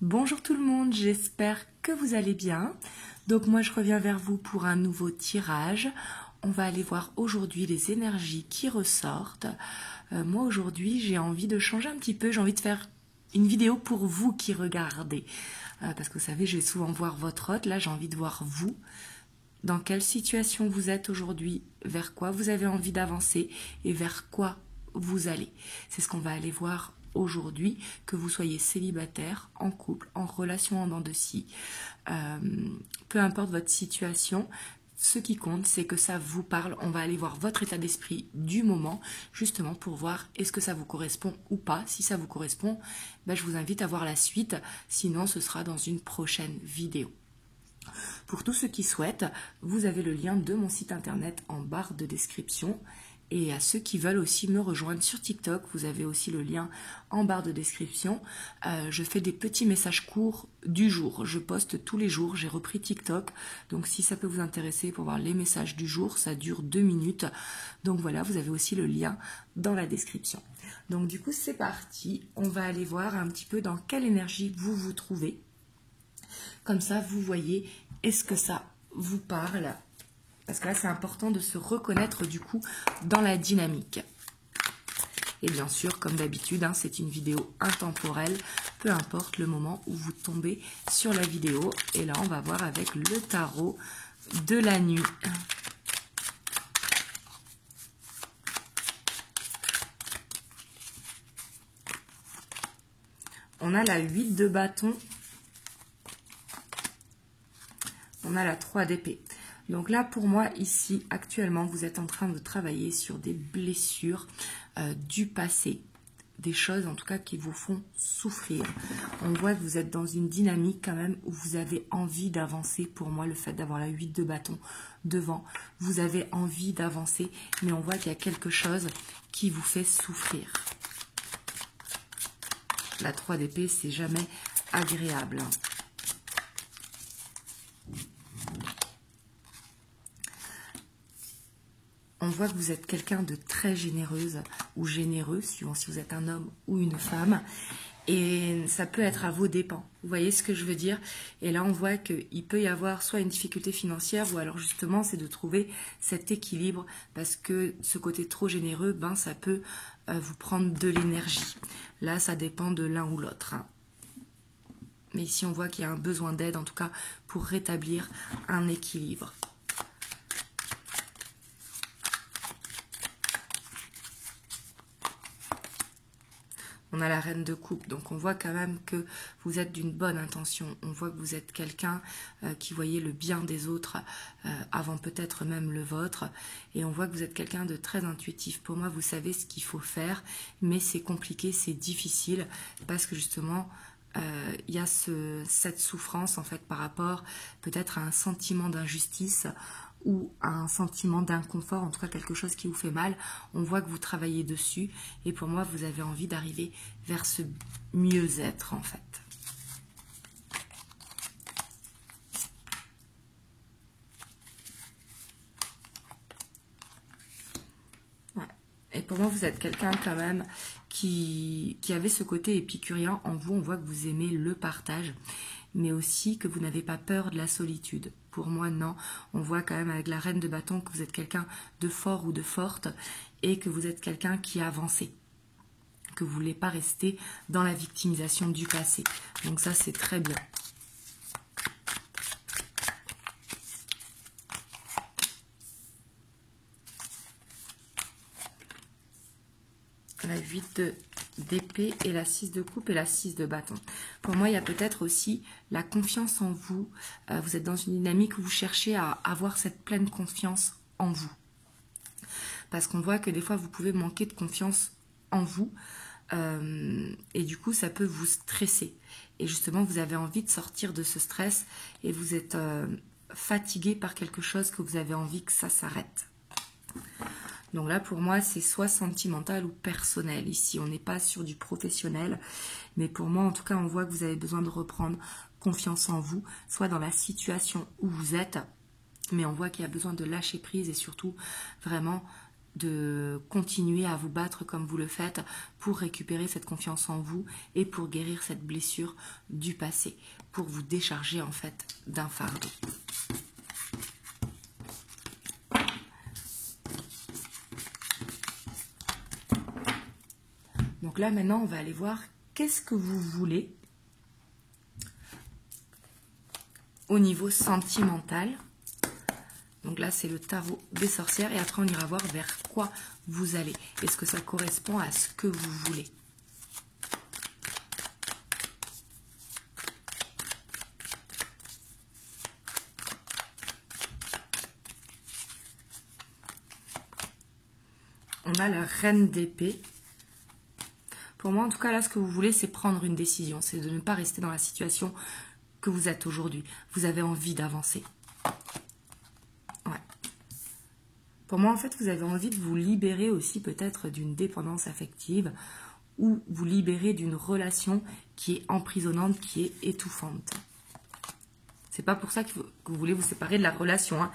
Bonjour tout le monde, j'espère que vous allez bien. Donc moi je reviens vers vous pour un nouveau tirage. On va aller voir aujourd'hui les énergies qui ressortent. Moi aujourd'hui j'ai envie de changer un petit peu, j'ai envie de faire une vidéo pour vous qui regardez. Parce que vous savez, je vais souvent voir votre hôte, là j'ai envie de voir vous. Dans quelle situation vous êtes aujourd'hui, vers quoi vous avez envie d'avancer et vers quoi vous allez. C'est ce qu'on va aller voir aujourd'hui, que vous soyez célibataire, en couple, en relation en dents de scie, peu importe votre situation, ce qui compte, c'est que ça vous parle. On va aller voir votre état d'esprit du moment, justement pour voir est-ce que ça vous correspond ou pas. Si ça vous correspond, je vous invite à voir la suite, sinon ce sera dans une prochaine vidéo. Pour tous ceux qui souhaitent, vous avez le lien de mon site internet en barre de description. Et à ceux qui veulent aussi me rejoindre sur TikTok, vous avez aussi le lien en barre de description. Je fais des petits messages courts du jour. Je poste tous les jours. J'ai repris TikTok. Donc si ça peut vous intéresser pour voir les messages du jour, ça dure 2 minutes. Donc voilà, vous avez aussi le lien dans la description. Donc du coup, c'est parti. On va aller voir un petit peu dans quelle énergie vous vous trouvez. Comme ça, vous voyez, est-ce que ça vous parle ? Parce que là, c'est important de se reconnaître du coup dans la dynamique. Et bien sûr, comme d'habitude, c'est une vidéo intemporelle, peu importe le moment où vous tombez sur la vidéo. Et là, on va voir avec le tarot de la nuit. On a la 8 de bâton. On a la 3 d'épée. Donc là, pour moi, ici, actuellement, vous êtes en train de travailler sur des blessures du passé. Des choses, en tout cas, qui vous font souffrir. On voit que vous êtes dans une dynamique, quand même, où vous avez envie d'avancer. Pour moi, le fait d'avoir la 8 de bâton devant, vous avez envie d'avancer. Mais on voit qu'il y a quelque chose qui vous fait souffrir. La 3 d'épée, c'est jamais agréable. On voit que vous êtes quelqu'un de très généreuse ou généreux, suivant si vous êtes un homme ou une femme. Et ça peut être à vos dépens. Vous voyez ce que je veux dire? Et là, on voit qu'il peut y avoir soit une difficulté financière, ou alors justement, c'est de trouver cet équilibre. Parce que ce côté trop généreux, ça peut vous prendre de l'énergie. Là, ça dépend de l'un ou l'autre. Mais ici, on voit qu'il y a un besoin d'aide, en tout cas, pour rétablir un équilibre. On a la reine de coupe, donc on voit quand même que vous êtes d'une bonne intention. On voit que vous êtes quelqu'un qui voyait le bien des autres avant peut-être même le vôtre. Et on voit que vous êtes quelqu'un de très intuitif. Pour moi, vous savez ce qu'il faut faire, mais c'est compliqué, c'est difficile, parce que justement, il y a cette souffrance en fait par rapport peut-être à un sentiment d'injustice, ou un sentiment d'inconfort, en tout cas quelque chose qui vous fait mal. On voit que vous travaillez dessus et pour moi vous avez envie d'arriver vers ce mieux-être en fait. Ouais. Et pour moi vous êtes quelqu'un quand même qui avait ce côté épicurien en vous. On voit que vous aimez le partage, mais aussi que vous n'avez pas peur de la solitude. Pour moi, non. On voit quand même avec la reine de bâton que vous êtes quelqu'un de fort ou de forte et que vous êtes quelqu'un qui a avancé, que vous ne voulez pas rester dans la victimisation du passé. Donc ça, c'est très bien. La 8 d'épée et la 6 de coupe et la 6 de bâton. Pour moi, il y a peut-être aussi la confiance en vous. Vous êtes dans une dynamique où vous cherchez à avoir cette pleine confiance en vous. Parce qu'on voit que des fois, vous pouvez manquer de confiance en vous. Et du coup, ça peut vous stresser. Et justement, vous avez envie de sortir de ce stress et vous êtes fatigué par quelque chose que vous avez envie que ça s'arrête. Donc là, pour moi, c'est soit sentimental ou personnel. Ici, on n'est pas sur du professionnel. Mais pour moi, en tout cas, on voit que vous avez besoin de reprendre confiance en vous, soit dans la situation où vous êtes. Mais on voit qu'il y a besoin de lâcher prise et surtout, vraiment, de continuer à vous battre comme vous le faites pour récupérer cette confiance en vous et pour guérir cette blessure du passé, pour vous décharger en fait d'un fardeau. Donc là maintenant on va aller voir qu'est-ce que vous voulez au niveau sentimental. Donc là, c'est le tarot des sorcières. Et après, on ira voir vers quoi vous allez. Est-ce que ça correspond à ce que vous voulez? On a la reine d'épée. Pour moi, en tout cas, là, ce que vous voulez, c'est prendre une décision. C'est de ne pas rester dans la situation que vous êtes aujourd'hui. Vous avez envie d'avancer. Pour moi, en fait, vous avez envie de vous libérer aussi peut-être d'une dépendance affective ou vous libérer d'une relation qui est emprisonnante, qui est étouffante. C'est pas pour ça que vous voulez vous séparer de la relation, hein,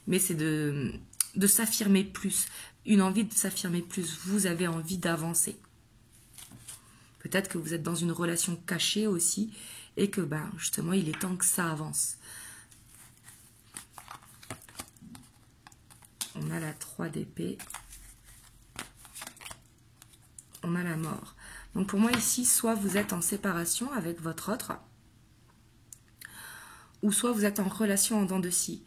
mais c'est de s'affirmer plus, une envie de s'affirmer plus. Vous avez envie d'avancer. Peut-être que vous êtes dans une relation cachée aussi et que justement, il est temps que ça avance. On a la 3 d'épée. On a la mort. Donc pour moi ici, soit vous êtes en séparation avec votre autre, ou soit vous êtes en relation en dents de scie.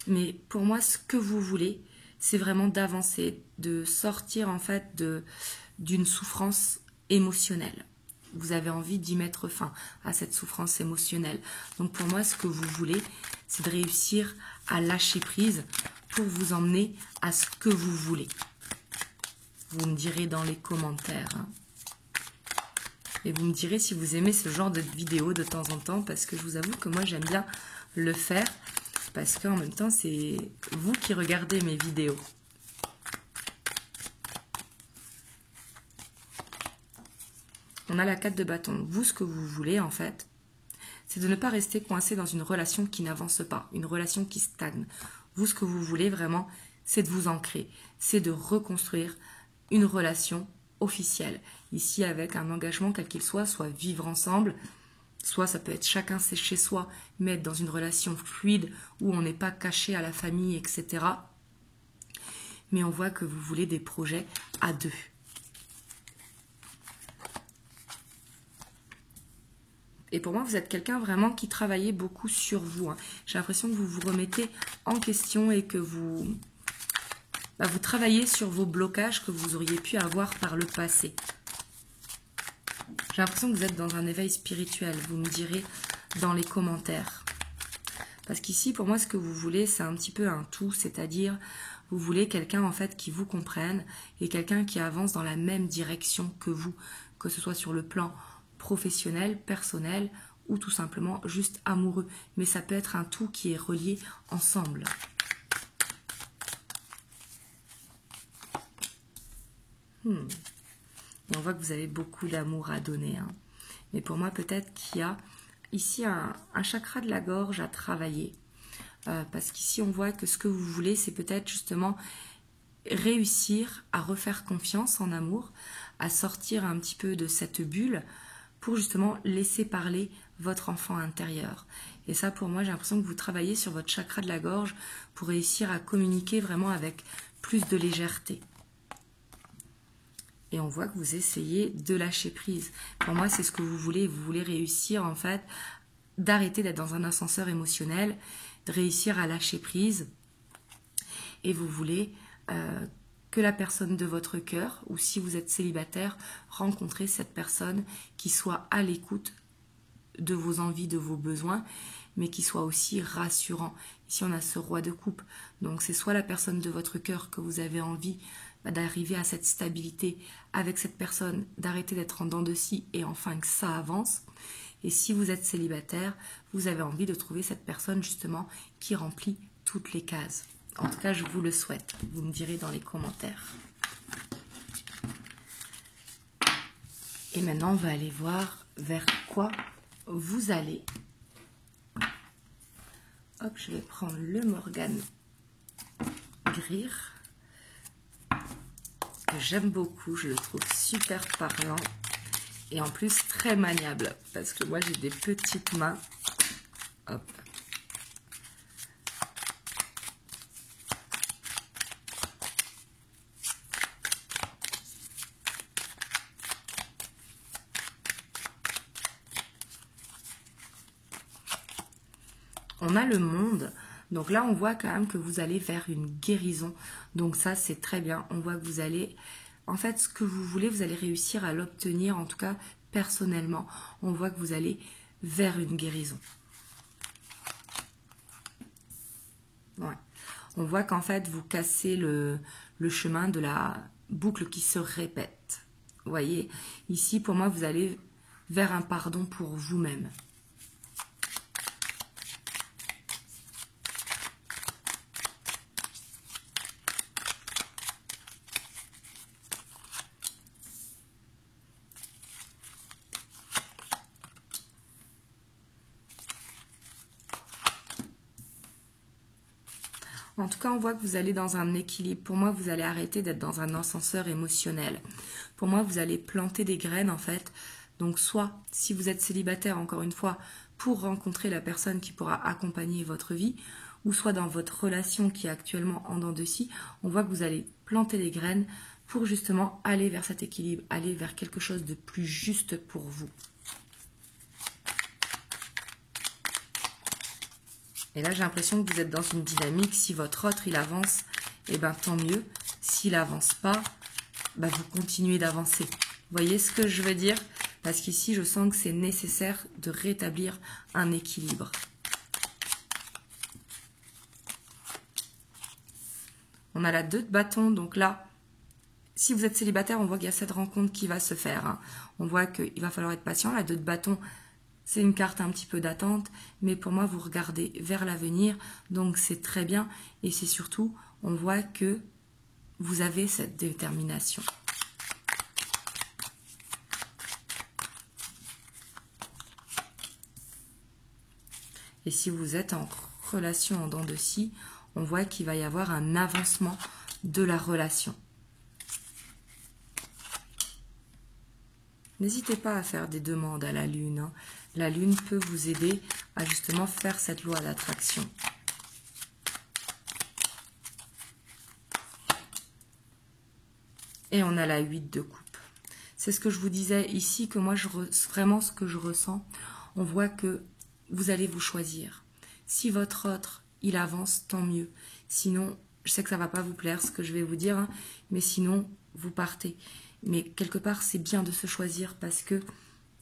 Mais pour moi, ce que vous voulez, c'est vraiment d'avancer, de sortir en fait d'une souffrance émotionnelle. Vous avez envie d'y mettre fin à cette souffrance émotionnelle. Donc pour moi, ce que vous voulez, c'est de réussir à lâcher prise pour vous emmener à ce que vous voulez. Vous me direz dans les commentaires. Hein. Et vous me direz si vous aimez ce genre de vidéo de temps en temps, parce que je vous avoue que moi j'aime bien le faire, parce qu'en même temps c'est vous qui regardez mes vidéos. On a la 4 de bâton. Vous, ce que vous voulez en fait, c'est de ne pas rester coincé dans une relation qui n'avance pas, une relation qui stagne. Vous, ce que vous voulez vraiment, c'est de vous ancrer, c'est de reconstruire une relation officielle. Ici, avec un engagement quel qu'il soit vivre ensemble, soit ça peut être chacun c'est chez soi, mais être dans une relation fluide où on n'est pas caché à la famille, etc. Mais on voit que vous voulez des projets à deux. Et pour moi, vous êtes quelqu'un vraiment qui travaillait beaucoup sur vous. Hein. J'ai l'impression que vous vous remettez en question et que vous travaillez sur vos blocages que vous auriez pu avoir par le passé. J'ai l'impression que vous êtes dans un éveil spirituel. Vous me direz dans les commentaires. Parce qu'ici, pour moi, ce que vous voulez, c'est un petit peu un tout. C'est-à-dire, vous voulez quelqu'un en fait qui vous comprenne et quelqu'un qui avance dans la même direction que vous. Que ce soit sur le plan professionnel, personnel ou tout simplement juste amoureux. Mais ça peut être un tout qui est relié ensemble. Et on voit que vous avez beaucoup d'amour à donner. Hein. Mais pour moi, peut-être qu'il y a ici un chakra de la gorge à travailler. Parce qu'ici, on voit que ce que vous voulez, c'est peut-être justement réussir à refaire confiance en amour, à sortir un petit peu de cette bulle pour justement laisser parler votre enfant intérieur. Et ça, pour moi, j'ai l'impression que vous travaillez sur votre chakra de la gorge pour réussir à communiquer vraiment avec plus de légèreté. Et on voit que vous essayez de lâcher prise. Pour moi, c'est ce que vous voulez. Vous voulez réussir, en fait, d'arrêter d'être dans un ascenseur émotionnel, de réussir à lâcher prise. Et vous voulez que la personne de votre cœur, ou si vous êtes célibataire, rencontrer cette personne qui soit à l'écoute de vos envies, de vos besoins, mais qui soit aussi rassurant. Ici, on a ce roi de coupe. Donc, c'est soit la personne de votre cœur que vous avez envie d'arriver à cette stabilité avec cette personne, d'arrêter d'être en dents de scie et enfin que ça avance. Et si vous êtes célibataire, vous avez envie de trouver cette personne justement qui remplit toutes les cases. En tout cas, je vous le souhaite. Vous me direz dans les commentaires. Et maintenant, on va aller voir vers quoi vous allez. Hop, je vais prendre le Morgane Greer. que j'aime beaucoup. Je le trouve super parlant et en plus très maniable parce que moi j'ai des petites mains. Hop. On a le monde, donc là on voit quand même que vous allez vers une guérison, donc ça c'est très bien, on voit que vous allez, en fait ce que vous voulez, vous allez réussir à l'obtenir, en tout cas personnellement, on voit que vous allez vers une guérison. Ouais. On voit qu'en fait vous cassez le chemin de la boucle qui se répète, vous voyez, ici pour moi vous allez vers un pardon pour vous-même. En tout cas, on voit que vous allez dans un équilibre. Pour moi, vous allez arrêter d'être dans un ascenseur émotionnel. Pour moi, vous allez planter des graines, en fait. Donc, soit, si vous êtes célibataire, encore une fois, pour rencontrer la personne qui pourra accompagner votre vie, ou soit dans votre relation qui est actuellement en dents de scie, on voit que vous allez planter des graines pour justement aller vers cet équilibre, aller vers quelque chose de plus juste pour vous. Et là, j'ai l'impression que vous êtes dans une dynamique. Si votre autre, il avance, eh ben, tant mieux. S'il n'avance pas, ben, vous continuez d'avancer. Vous voyez ce que je veux dire? Parce qu'ici, je sens que c'est nécessaire de rétablir un équilibre. On a la 2 de bâton. Donc là, si vous êtes célibataire, on voit qu'il y a cette rencontre qui va se faire. Hein. On voit qu'il va falloir être patient. La 2 de bâton, c'est une carte un petit peu d'attente, mais pour moi, vous regardez vers l'avenir, donc c'est très bien. Et c'est surtout, on voit que vous avez cette détermination. Et si vous êtes en relation en dents de scie, on voit qu'il va y avoir un avancement de la relation. N'hésitez pas à faire des demandes à la Lune. Hein. La Lune peut vous aider à justement faire cette loi d'attraction. Et on a la 8 de coupe. C'est ce que je vous disais ici, que moi, vraiment ce que je ressens, on voit que vous allez vous choisir. Si votre autre, il avance, tant mieux. Sinon, je sais que ça ne va pas vous plaire ce que je vais vous dire, hein, mais sinon, vous partez. Mais quelque part, c'est bien de se choisir parce que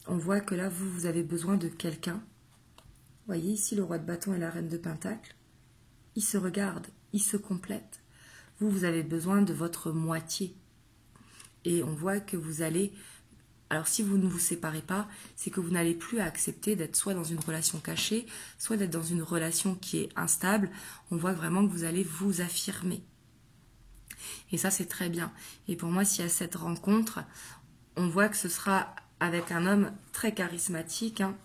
on voit que là, vous avez besoin de quelqu'un. Vous voyez ici le roi de bâton et la reine de pentacle. Ils se regardent, ils se complètent. Vous avez besoin de votre moitié. Et on voit que vous allez... Alors si vous ne vous séparez pas, c'est que vous n'allez plus accepter d'être soit dans une relation cachée, soit d'être dans une relation qui est instable. On voit vraiment que vous allez vous affirmer. Et ça, c'est très bien. Et pour moi, s'il y a cette rencontre, on voit que ce sera avec un homme très charismatique, hein,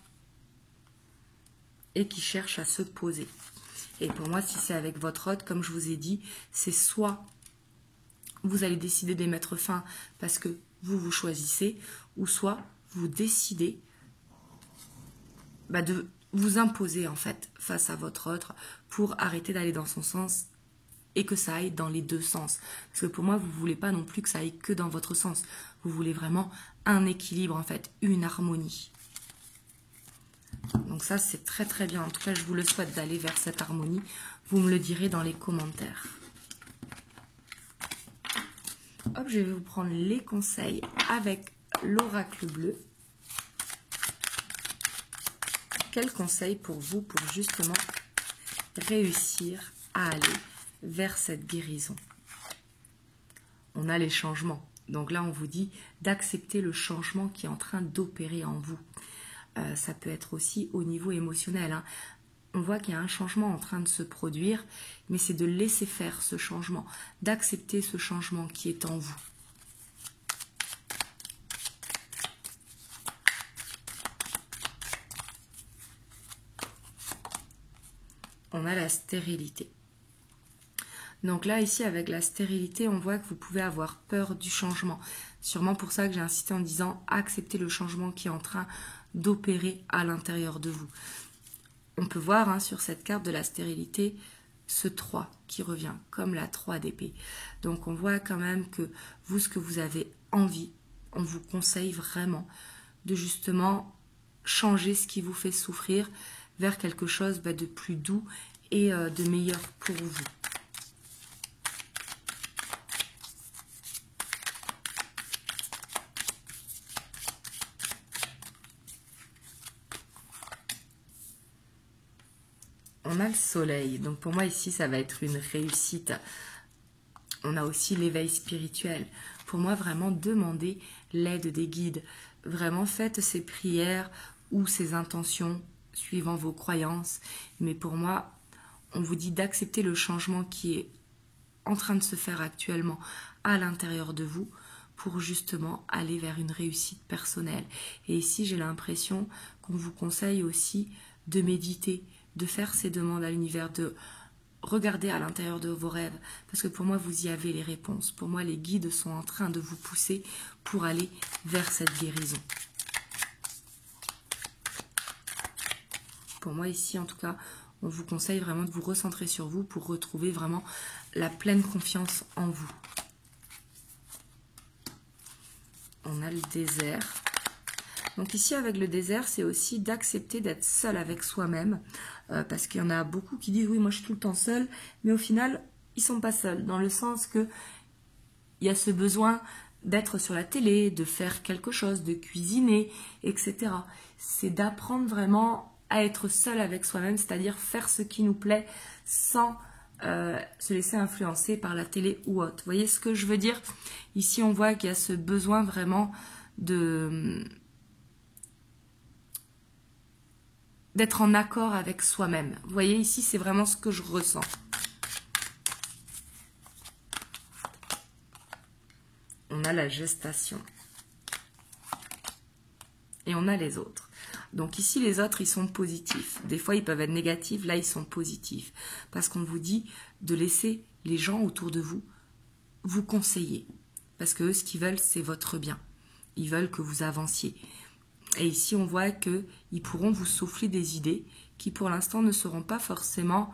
et qui cherche à se poser. Et pour moi, si c'est avec votre hôte, comme je vous ai dit, c'est soit vous allez décider d'y mettre fin parce que vous vous choisissez, ou soit vous décidez de vous imposer en fait face à votre autre pour arrêter d'aller dans son sens et que ça aille dans les deux sens. Parce que pour moi, vous ne voulez pas non plus que ça aille que dans votre sens. Vous voulez vraiment un équilibre en fait, une harmonie. Donc ça, c'est très très bien. En tout cas, je vous le souhaite d'aller vers cette harmonie. Vous me le direz dans les commentaires. Hop, je vais vous prendre les conseils avec l'oracle bleu. Quel conseil pour vous pour justement réussir à aller vers cette guérison? On a les changements. Donc là, on vous dit d'accepter le changement qui est en train d'opérer en vous. Ça peut être aussi au niveau émotionnel. Hein. On voit qu'il y a un changement en train de se produire, mais c'est de laisser faire ce changement, d'accepter ce changement qui est en vous. On a la stérilité. Donc là, ici, avec la stérilité, on voit que vous pouvez avoir peur du changement. Sûrement pour ça que j'ai insisté en disant acceptez le changement qui est en train d'opérer à l'intérieur de vous. On peut voir hein, sur cette carte de la stérilité ce 3 qui revient comme la 3 d'épée. Donc on voit quand même que vous, ce que vous avez envie, on vous conseille vraiment de justement changer ce qui vous fait souffrir vers quelque chose de plus doux et de meilleur pour vous. On a le soleil, donc pour moi ici ça va être une réussite. On a aussi l'éveil spirituel. Pour moi vraiment demander l'aide des guides. Vraiment faites ces prières ou ces intentions suivant vos croyances. Mais pour moi, on vous dit d'accepter le changement qui est en train de se faire actuellement à l'intérieur de vous pour justement aller vers une réussite personnelle. Et ici j'ai l'impression qu'on vous conseille aussi de méditer, de faire ces demandes à l'univers, de regarder à l'intérieur de vos rêves, parce que pour moi, vous y avez les réponses. Pour moi, les guides sont en train de vous pousser pour aller vers cette guérison. Pour moi, ici, en tout cas, on vous conseille vraiment de vous recentrer sur vous pour retrouver vraiment la pleine confiance en vous. On a le désert. Donc ici, avec le désert, c'est aussi d'accepter d'être seul avec soi-même, parce qu'il y en a beaucoup qui disent « oui, moi je suis tout le temps seul », mais au final, ils ne sont pas seuls, dans le sens que il y a ce besoin d'être sur la télé, de faire quelque chose, de cuisiner, etc. C'est d'apprendre vraiment à être seul avec soi-même, c'est-à-dire faire ce qui nous plaît sans se laisser influencer par la télé ou autre. Vous voyez ce que je veux dire? Ici, on voit qu'il y a ce besoin vraiment d'être en accord avec soi-même. Vous voyez, ici, c'est vraiment ce que je ressens. On a la gestation. Et on a les autres. Donc ici, les autres, ils sont positifs. Des fois, ils peuvent être négatifs. Là, ils sont positifs. Parce qu'on vous dit de laisser les gens autour de vous vous conseiller. Parce que eux, ce qu'ils veulent, c'est votre bien. Ils veulent que vous avanciez. Et ici, on voit qu'ils pourront vous souffler des idées qui, pour l'instant, ne seront pas forcément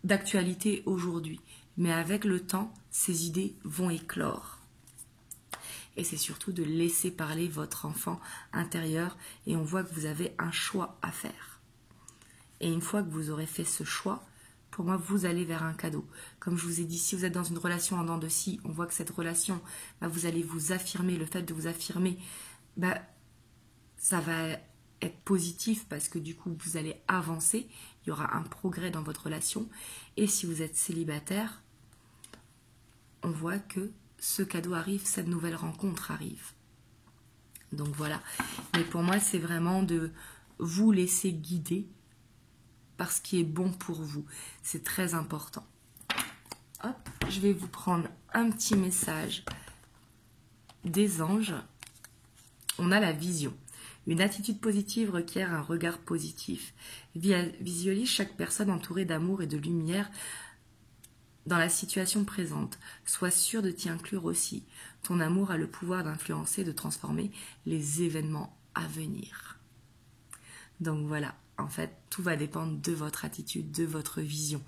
d'actualité aujourd'hui. Mais avec le temps, ces idées vont éclore. Et c'est surtout de laisser parler votre enfant intérieur. Et on voit que vous avez un choix à faire. Et une fois que vous aurez fait ce choix, pour moi, vous allez vers un cadeau. Comme je vous ai dit, si vous êtes dans une relation en dents de scie, on voit que cette relation, vous allez vous affirmer. Le fait de vous affirmer, ça va être positif parce que du coup, vous allez avancer. Il y aura un progrès dans votre relation. Et si vous êtes célibataire, on voit que ce cadeau arrive, cette nouvelle rencontre arrive. Donc voilà. Mais pour moi, c'est vraiment de vous laisser guider par ce qui est bon pour vous. C'est très important. Hop, je vais vous prendre un petit message des anges. On a la vision. Une attitude positive requiert un regard positif. Visualise chaque personne entourée d'amour et de lumière dans la situation présente. Sois sûr de t'y inclure aussi. Ton amour a le pouvoir d'influencer, de transformer les événements à venir. Donc voilà, en fait, tout va dépendre de votre attitude, de votre vision.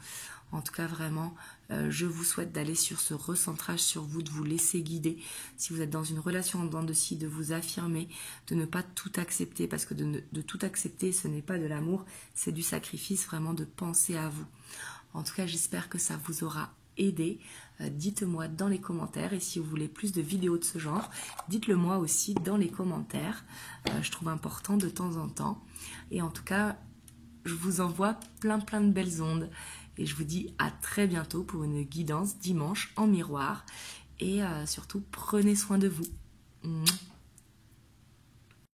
En tout cas, vraiment, je vous souhaite d'aller sur ce recentrage sur vous, de vous laisser guider. Si vous êtes dans une relation en dents de scie, de vous affirmer, de ne pas tout accepter, parce que de tout accepter, ce n'est pas de l'amour, c'est du sacrifice, vraiment de penser à vous. En tout cas, j'espère que ça vous aura aidé. Dites-moi dans les commentaires, et si vous voulez plus de vidéos de ce genre, dites-le moi aussi dans les commentaires. Je trouve important de temps en temps. Et en tout cas, je vous envoie plein de belles ondes. Et je vous dis à très bientôt pour une guidance dimanche en miroir. Et surtout, prenez soin de vous.